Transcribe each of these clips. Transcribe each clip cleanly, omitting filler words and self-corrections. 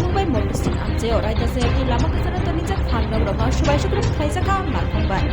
बुंबाय मल्लुसिन आमजे अरायदासे कि लामा गोजानाव तनिजा फाननाव रहा सबाय सुग्रुप थाइजाखा मारफांबाय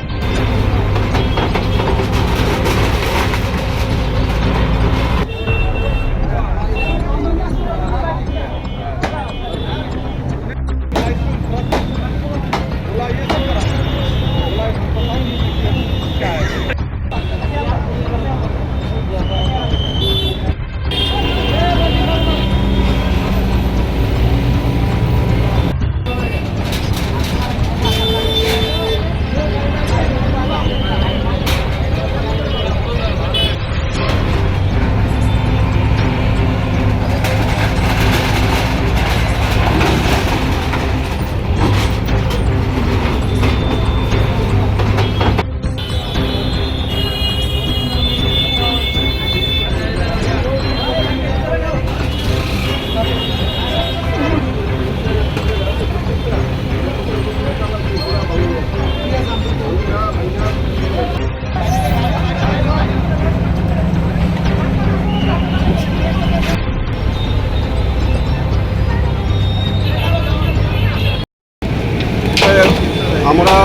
আমরা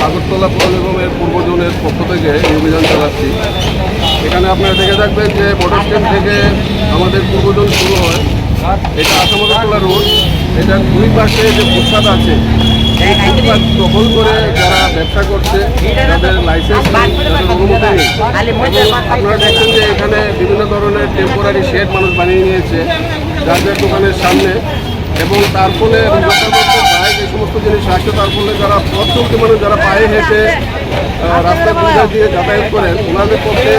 আগরতলা পৌর নিগমের পূর্ব জোনের পক্ষ থেকে এই অভিযান চালাচ্ছি। এখানে আপনারা দেখে থাকবেন যে বর্ডার স্ট্যান্ড থেকে আমাদের পূর্ব জোন শুরু হয়। এটা আসাম আগরতলা রোড। এটার দুই পাশে যে ফুটপাত আছে এই ফুটপাত দখল করে যারা ব্যবসা করছে তাদের লাইসেন্স তাদের অনুমতি নেই। আপনারা দেখছেন যে এখানে বিভিন্ন ধরনের টেম্পোরারি শেড মানুষ বানিয়ে নিয়েছে যাদের দোকানের সামনে, এবং তার ফলে বাইক এই সমস্ত জিনিস রাখছে। তার ফলে যারা পথ চলতি মানুষ যারা পায়ে হেঁটে রাস্তার পূজা দিয়ে যাতায়াত করেন ওনাদের পক্ষে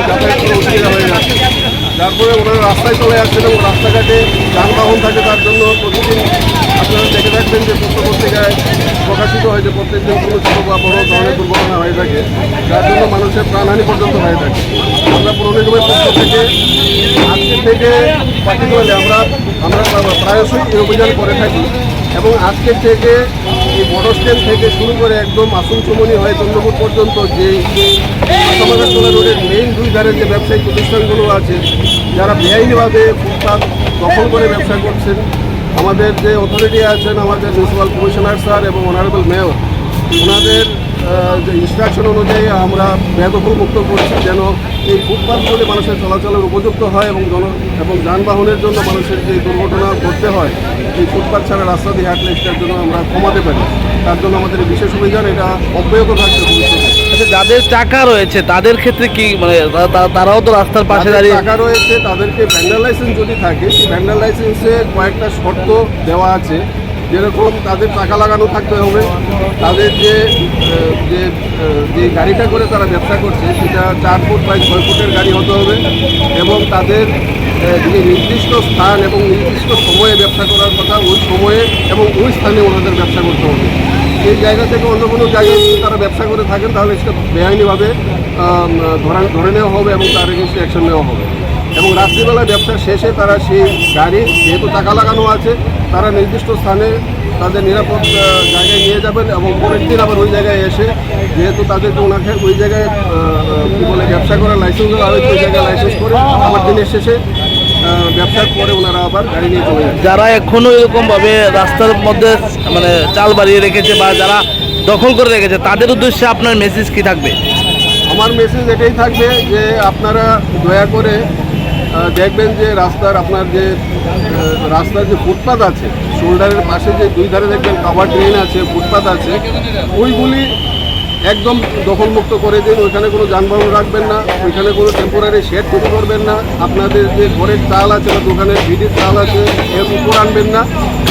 যাতায়াত করে অসুবিধা হয়ে যাচ্ছে। যার ফলে ওনারা রাস্তায় চলে যাচ্ছেন এবং রাস্তাঘাটে যানবাহন থাকে। তার জন্য প্রতিদিন আপনারা দেখে থাকবেন যে পত্রিকায় প্রকাশিত হয় যে প্রত্যেকদিন কোনো ছোটো বা বড় ধরনের দুর্ঘটনা হয়ে থাকে, যার জন্য মানুষের প্রাণহানি পর্যন্ত হয়ে থাকে। আমরা পৌর নিগমের পক্ষ থেকে আজকে থেকে পার্টিকুলারলি আমরা প্রায়শই এই অভিযান করে থাকি, এবং আজকের থেকে এই বড় স্ট্যান্ড থেকে শুরু করে একদম আসানসোমনি হয়ে চন্দ্রপুর পর্যন্ত যে আসাম আগরতলা রোডের মেইন দুই ধারে যে ব্যবসায়িক প্রতিষ্ঠানগুলো আছে যারা বেআইনিভাবে ফুটপাত দখল করে ব্যবসা করছেন, আমাদের যে অথরিটি আছেন আমাদের মিউনিসিপ্যাল কমিশনার স্যার এবং অনারেবল মেয়র, ওনাদের যে ইনস্ট্রাকশন অনুযায়ী আমরা বেদখল মুক্ত করছি যেন এই ফুটপাথগুলি মানুষের চলাচলের উপযুক্ত হয় এবং যানবাহনের জন্য মানুষের যে দুর্ঘটনা ঘটতে হয় এই ফুটপাথ ছাড়া রাস্তা দিয়ে হাঁটলে সেটার জন্য আমরা কমাতে পারি। তার জন্য আমাদের বিশেষ অভিযান এটা অব্যাহত থাকছে ভবিষ্যতে। আচ্ছা, যাদের টাকা রয়েছে তাদের ক্ষেত্রে কি মানে তারাও তো রাস্তার পাশে দাঁড়িয়ে টাকা রয়েছে তাদেরকে ভ্যান্ডাল লাইসেন্স যদি থাকে সেই ভ্যান্ডাল লাইসেন্সে কয়েকটা শর্ত দেওয়া আছে, যেরকম তাদের টাকা লাগানো থাকতে হবে, তাদের যে গাড়িটা করে তারা ব্যবসা করছে সেটা 4 ফুট বাই 6 ফুটের গাড়ি হতে হবে, এবং তাদের যে নির্দিষ্ট স্থান এবং নির্দিষ্ট সময়ে ব্যবসা করার কথা ওই সময়ে এবং ওই স্থানে ওনাদের ব্যবসা করতে হবে। সেই জায়গা থেকে অন্য কোনো জায়গায় যদি তারা ব্যবসা করে থাকেন তাহলে সেটা বেআইনিভাবে ধরে নেওয়া হবে এবং তার এগেইনস্টে অ্যাকশন নেওয়া হবে। এবং রাত্রিবেলা ব্যবসা শেষে তারা সেই গাড়ি যেহেতু টাকা লাগানো আছে তারা নির্দিষ্ট স্থানে তাদের নিরাপদ জায়গায় নিয়ে যাবেন, এবং পরের দিন আবার ওই জায়গায় এসে যেহেতু তাদেরকে ওনাকে ওই জায়গায় কী বলে ব্যবসা করার লাইসেন্স দেওয়া হয়েছে ওই জায়গায় লাইসেন্স করে আবার দিনের শেষে ব্যবসার পরে ওনারা আবার গাড়ি নিয়ে চলে যান। যারা এখনো এরকমভাবে রাস্তার মধ্যে মানে চাল বাড়িয়ে রেখেছে বা যারা দখল করে রেখেছে তাদের উদ্দেশ্যে আপনার মেসেজ কি থাকবে? আমার মেসেজ এটাই থাকবে যে আপনারা দয়া করে দেখবেন যে আপনার যে রাস্তার যে ফুটপাথ আছে শোল্ডারের পাশে যে দুই ধারে দেখবেন কাভার ড্রেন আছে, ফুটপাথ আছে, ওইগুলি একদম দখলমুক্ত করে দিন। ওইখানে কোনো যানবাহন রাখবেন না, ওইখানে কোনো টেম্পোরারি শেড তৈরি করবেন না, আপনাদের যে ঘরের চাল আছে বা দোকানের ভিডির চাল আছে এর উপর আনবেন না।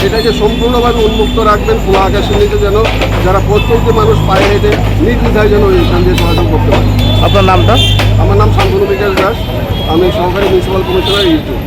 এটাকে সম্পূর্ণভাবে উন্মুক্ত রাখবেন খোলা আকাশের নিচে, যেন যারা পথ চলতি মানুষ পায়ে হেঁটে নির্দ্বিধায় যেন এইখান দিয়ে চলাচল করতে পারে। আপনার নামটা? আমার নাম শান্তনু বিকাশ দাস, আমি সহকারী মিউনিসিপ্যাল কমিশনার ইউটিউব।